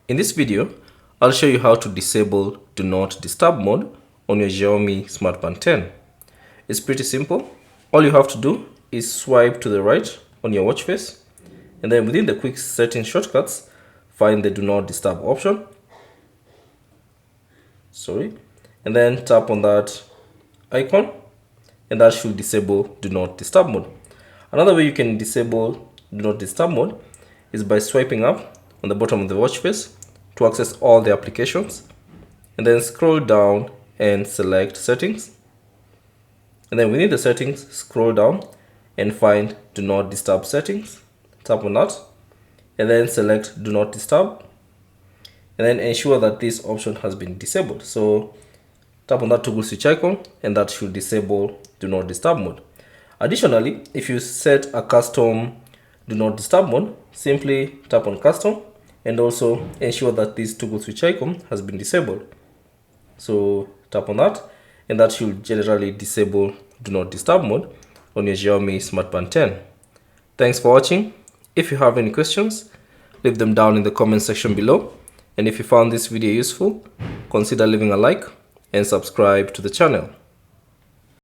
In this video, I'll show you how to disable Do Not Disturb mode on your Xiaomi Smart Band 10. It's pretty simple. All you have to do is swipe to the right on your watch face, and then within the quick setting shortcuts, find the Do Not Disturb option. And then tap on that icon, and that should disable Do Not Disturb mode. Another way you can disable Do Not Disturb mode is by swiping up on the bottom of the watch face to access all the applications, and then scroll down and select settings, and then within the settings scroll down and find Do Not Disturb settings. Tap on that and then select Do Not Disturb, and then ensure that this option has been disabled. So tap on that toggle switch icon, and that should disable Do Not Disturb mode. Additionally, if you set a custom Do Not Disturb mode, simply tap on custom and also ensure that this toggle switch icon has been disabled. So tap on that, and that should generally disable Do Not Disturb mode on your Xiaomi Smart Band 10. Thanks for watching. If you have any questions, leave them down in the comment section below. And if you found this video useful, consider leaving a like and subscribe to the channel.